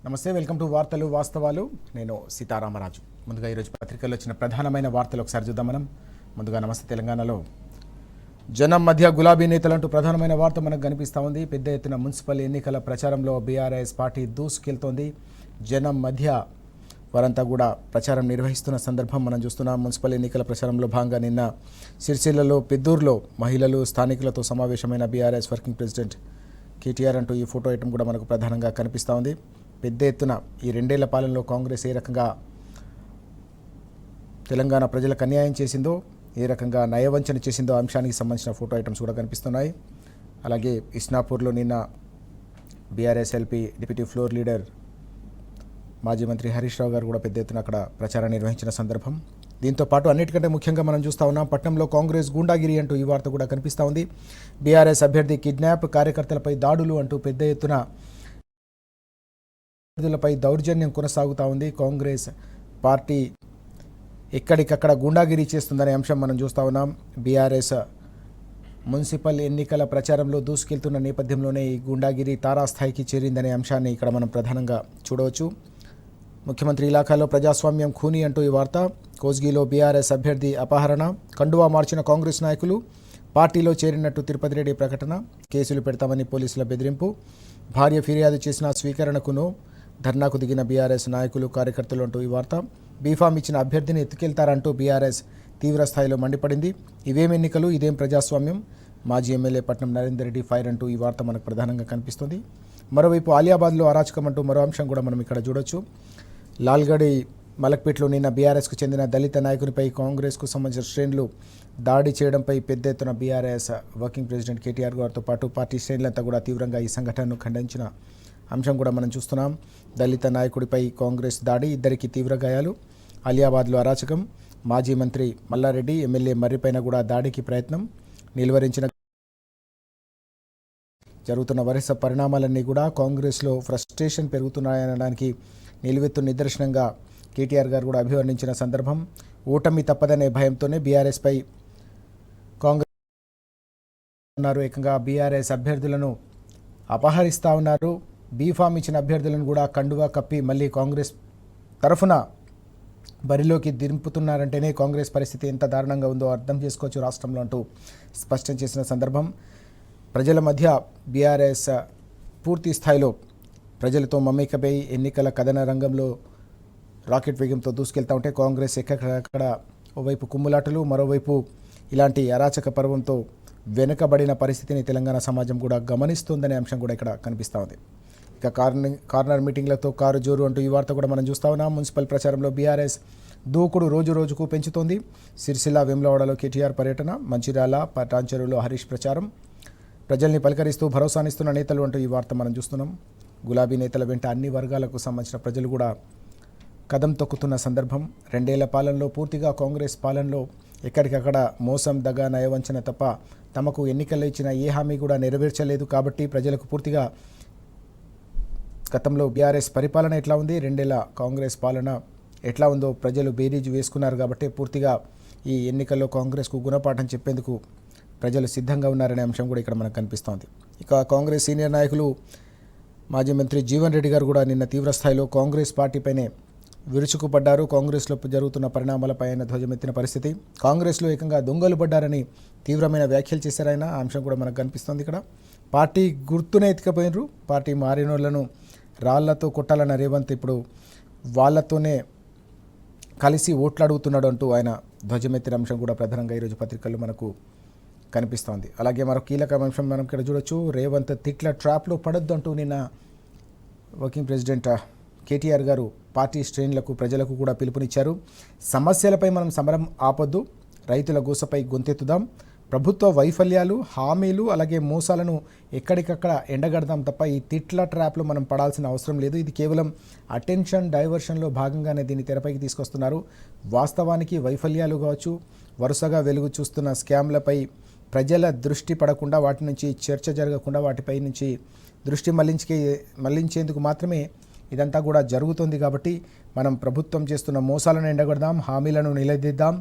నమస్తే, welcome to వార్తలు వాస్తవాలు. నేను సీతారామరాజు. ముందుగా ఈరోజు పత్రికల్లో వచ్చిన ప్రధానమైన వార్తలు ఒకసారి చూద్దాం మనం. ముందుగా నమస్తే తెలంగాణలో జనం మధ్య గులాబీ నేతలంటూ ప్రధానమైన వార్త మనకు కనిపిస్తూ ఉంది. పెద్ద ఎత్తున మున్సిపల్ ఎన్నికల ప్రచారంలో బీఆర్ఎస్ పార్టీ దూసుకెళ్తోంది. జనం మధ్య వారంతా కూడా ప్రచారం నిర్వహిస్తున్న సందర్భం మనం చూస్తున్నాం. మున్సిపల్ ఎన్నికల ప్రచారంలో భాగంగా నిన్న సిరిసిల్లలో పెద్దూరులో మహిళలు స్థానికులతో సమావేశమైన బీఆర్ఎస్ వర్కింగ్ ప్రెసిడెంట్ కేటీఆర్ అంటూ ఈ ఫోటో ఐటమ్ కూడా మనకు ప్రధానంగా కనిపిస్తూ ఉంది. పెద్ద ఎత్తున ఈ 2 ఏళ్ల పాలనలో కాంగ్రెస్ ఏ రకంగా తెలంగాణ ప్రజలకు అన్యాయం చేసిందో, ఏ రకంగా నయవంచన చేసిందో అంశానికి సంబంధించిన ఫోటో ఐటమ్స్ కూడా కనిపిస్తున్నాయి. అలాగే ఇస్నాపూర్లో నిన్న BRS LP deputy floor leader మాజీ మంత్రి హరీష్ రావు గారు కూడా పెద్ద ఎత్తున అక్కడ ప్రచారం నిర్వహించిన సందర్భం. దీంతో పాటు అన్నిటికంటే ముఖ్యంగా మనం చూస్తూ ఉన్నాం, పట్నంలో కాంగ్రెస్ గూండాగిరి అంటూ ఈ వార్త కూడా కనిపిస్తూ ఉంది. బీఆర్ఎస్ అభ్యర్థి కిడ్నాప్, కార్యకర్తలపై దాడులు అంటూ పెద్ద ఎత్తున అభ్యర్థులపై దౌర్జన్యం కొనసాగుతూ ఉంది. కాంగ్రెస్ పార్టీ ఎక్కడికక్కడ గూండాగిరి చేస్తుందనే అంశం మనం చూస్తూ ఉన్నాం. బీఆర్ఎస్ మున్సిపల్ ఎన్నికల ప్రచారంలో దూసుకెళ్తున్న నేపథ్యంలోనే ఈ గూండాగిరి తారాస్థాయికి చేరిందనే అంశాన్ని ఇక్కడ మనం ప్రధానంగా చూడవచ్చు. ముఖ్యమంత్రి ఇలాఖాలో ప్రజాస్వామ్యం ఖూనీ అంటూ ఈ వార్త. కోస్గిలో బీఆర్ఎస్ అభ్యర్థి అపహరణ, కండువా మార్చిన కాంగ్రెస్ నాయకులు, పార్టీలో చేరినట్టు తిరుపతి రెడ్డి ప్రకటన, కేసులు పెడతామని పోలీసుల బెదిరింపు, భార్య ఫిర్యాదు చేసిన స్వీకరణకును ధర్నాకు దిగిన బీఆర్ఎస్ నాయకులు కార్యకర్తలు అంటూ ఈ వార్త. బీఫామ్ ఇచ్చిన అభ్యర్థిని ఎత్తుకెళ్తారంటూ బీఆర్ఎస్ తీవ్ర స్థాయిలో మండిపడింది. ఇవేం ఎన్నికలు, ఇదేం ప్రజాస్వామ్యం, మాజీ ఎమ్మెల్యే పట్నం నరేందర్ రెడ్డి ఫైర్ అంటూ ఈ వార్త మనకు ప్రధానంగా కనిపిస్తుంది. మరోవైపు ఆలియాబాద్లో అరాచకం అంటూ మరో అంశం కూడా మనం ఇక్కడ చూడొచ్చు. లాల్గడి మలక్పేట్లో నిన్న బీఆర్ఎస్కు చెందిన దళిత నాయకునిపై కాంగ్రెస్కు సంబంధించిన శ్రేణులు దాడి చేయడంపై పెద్ద ఎత్తున బీఆర్ఎస్ వర్కింగ్ ప్రెసిడెంట్ కేటీఆర్ గారితో పాటు పార్టీ శ్రేణులంతా కూడా తీవ్రంగా ఈ సంఘటనను ఖండించిన అంశం కూడా మనం చూస్తున్నాం. దళిత నాయకుడిపై కాంగ్రెస్ దాడి, ఇద్దరికి తీవ్ర గాయాలు. ఆలియాబాద్లో అరాచకం, మాజీ మంత్రి మల్లారెడ్డి ఎమ్మెల్యే మర్రిపైన కూడా దాడికి ప్రయత్నం, నిలువరించిన జరుగుతున్న వరుస పరిణామాలన్నీ కూడా కాంగ్రెస్లో ఫ్రస్ట్రేషన్ పెరుగుతున్నాయనడానికి నిలువెత్తు నిదర్శనంగా కేటీఆర్ గారు కూడా అభివర్ణించిన సందర్భం. ఓటమి తప్పదనే భయంతోనే బీఆర్ఎస్పై కాంగ్రెస్ ఉన్నారు. ఏకంగా బీఆర్ఎస్ అభ్యర్థులను అపహరిస్తూ ఉన్నారు. బీఫామ్ ఇచ్చిన అభ్యర్థులను కూడా కండువా కప్పి మళ్ళీ కాంగ్రెస్ తరఫున బరిలోకి దింపుతున్నారంటేనే కాంగ్రెస్ పరిస్థితి ఎంత దారుణంగా ఉందో అర్థం చేసుకోవచ్చు రాష్ట్రంలో అంటూ స్పష్టం చేసిన సందర్భం. ప్రజల మధ్య బీఆర్ఎస్ పూర్తి స్థాయిలో ప్రజలతో మమేకమై ఎన్నికల కథన రంగంలో రాకెట్ వేగంతో దూసుకెళ్తూ ఉంటే కాంగ్రెస్ ఎక్కడెక్కడ ఓవైపు కుమ్ములాటలు, మరోవైపు ఇలాంటి అరాచక పర్వంతో వెనుకబడిన పరిస్థితిని తెలంగాణ సమాజం కూడా గమనిస్తుందనే అంశం కూడా ఇక్కడ కనిపిస్తూ ఉంది. ఇక కార్నర్ మీటింగ్లతో కారు జోరు అంటూ ఈ వార్త కూడా మనం చూస్తూ ఉన్నాం. మున్సిపల్ ప్రచారంలో బీఆర్ఎస్ దూకుడు రోజు రోజుకు పెంచుతోంది. సిరిసిల్ల, వేములవాడలో కేటీఆర్ పర్యటన, మంచిర్యాల, పటాన్చెరువులో హరీష్ ప్రచారం, ప్రజల్ని పలకరిస్తూ భరోసానిస్తున్న నేతలు అంటూ ఈ వార్త మనం చూస్తున్నాం. గులాబీ నేతల వెంట అన్ని వర్గాలకు సంబంధించిన ప్రజలు కూడా కదం తొక్కుతున్న సందర్భం. 2 ఏళ్ల పాలనలో పూర్తిగా కాంగ్రెస్ పాలనలో ఎక్కడికక్కడ మోసం, దగా, నయవంచన తప్ప తమకు ఎన్నికల్లో ఇచ్చిన ఏ హామీ కూడా నెరవేర్చలేదు. కాబట్టి ప్రజలకు పూర్తిగా గతంలో బీఆర్ఎస్ పరిపాలన ఎట్లా ఉంది, 2 ఏళ్ల కాంగ్రెస్ పాలన ఎట్లా ఉందో ప్రజలు బేరీజు వేసుకున్నారు. కాబట్టి పూర్తిగా ఈ ఎన్నికల్లో కాంగ్రెస్కు గుణపాఠం చెప్పేందుకు ప్రజలు సిద్ధంగా ఉన్నారనే అంశం కూడా ఇక్కడ మనకు కనిపిస్తోంది. ఇక కాంగ్రెస్ సీనియర్ నాయకులు మాజీ మంత్రి జీవన్ రెడ్డి గారు కూడా నిన్న తీవ్ర స్థాయిలో కాంగ్రెస్ పార్టీపైనే విరుచుకుపడ్డారు. కాంగ్రెస్లో జరుగుతున్న పరిణామాలపై ఆయన ధ్వజమెత్తిన పరిస్థితి. కాంగ్రెస్లో ఏకంగా దొంగలు పడ్డారని తీవ్రమైన వ్యాఖ్యలు చేశారాయన. ఆ అంశం కూడా మనకు కనిపిస్తోంది ఇక్కడ. పార్టీ గుర్తునే ఎత్తుకపోయినరు, పార్టీ మారినోళ్లను రాళ్లతో కొట్టాలన్న రేవంత్ ఇప్పుడు వాళ్ళతోనే కలిసి ఓట్లు అడుగుతున్నాడు అంటూ ఆయన ధ్వజమెత్తిన అంశం కూడా ప్రధానంగా ఈరోజు పత్రికల్లో మనకు కనిపిస్తోంది. అలాగే మరో కీలక అంశం మనం ఇక్కడ చూడొచ్చు. రేవంత్ తిట్ల ట్రాప్లో పడొద్దు అంటూ నిన్న వర్కింగ్ ప్రెసిడెంట్ కేటీఆర్ గారు పార్టీ శ్రేణులకు, ప్రజలకు కూడా పిలుపునిచ్చారు. సమస్యలపై మనం సమరం ఆపొద్దు, రైతుల గోసపై గొంతెత్తుదాం, ప్రభుత్వ వైఫల్యాలు, హామీలు, అలాగే మోసాలను ఎక్కడికక్కడ ఎండగడదాం తప్ప ఈ తిట్ల ట్రాప్లో మనం పడాల్సిన అవసరం లేదు. ఇది కేవలం అటెన్షన్ డైవర్షన్లో భాగంగానే దీన్ని తెరపైకి తీసుకొస్తున్నారు. వాస్తవానికి వైఫల్యాలు కావచ్చు, వరుసగా వెలుగు చూస్తున్న స్కామ్లపై ప్రజల దృష్టి పడకుండా, వాటి నుంచి చర్చ జరగకుండా, వాటిపై నుంచి దృష్టి మళ్లించేందుకు మాత్రమే ఇదంతా కూడా జరుగుతుంది కాబట్టి మనం ప్రభుత్వం చేస్తున్న మోసాలను ఎండగొడదాం, హామీలను నిలదీద్దాం,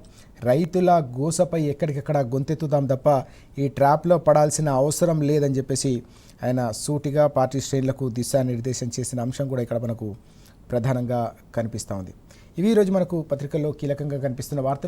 రైతుల గోసపై ఎక్కడికెక్కడ గొంతెత్తుదాం తప్ప ఈ ట్రాప్లో పడాల్సిన అవసరం లేదని చెప్పేసి ఆయన సూటిగా పార్టీ శ్రేణులకు దిశానిర్దేశం చేసిన అంశం కూడా ఇక్కడ మనకు ప్రధానంగా కనిపిస్తూ ఉంది. ఇవి ఈరోజు మనకు పత్రికల్లో కీలకంగా కనిపిస్తున్న వార్తలు.